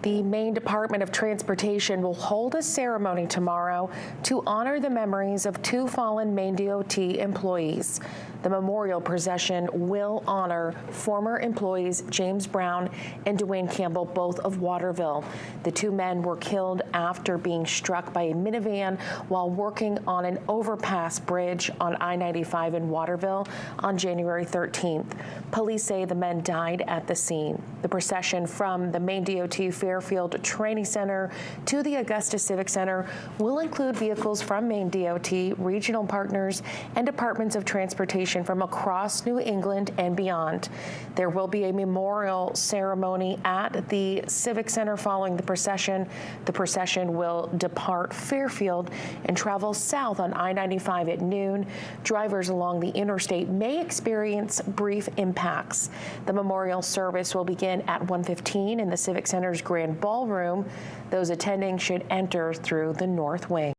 The Maine Department of Transportation will hold a ceremony tomorrow to honor the memories of two fallen MaineDOT employees. The memorial procession will honor former employees James Brown and Dwayne Campbell, both of Waterville. The two men were killed after being struck by a minivan while working on an overpass bridge on I-95 in Waterville on January 13th. Police say the men died at the scene. The procession from the MaineDOT Fairfield Training Center to the Augusta Civic Center will include vehicles from MaineDOT, regional partners, and departments of transportation from across New England and beyond. There will be a memorial ceremony at the Civic Center following the procession. The procession will depart Fairfield and travel south on I-95 at noon. Drivers along the interstate may experience brief impacts. The memorial service will begin at 1:15 in the Civic Center's Grand Ballroom. Those attending should enter through the North Wing.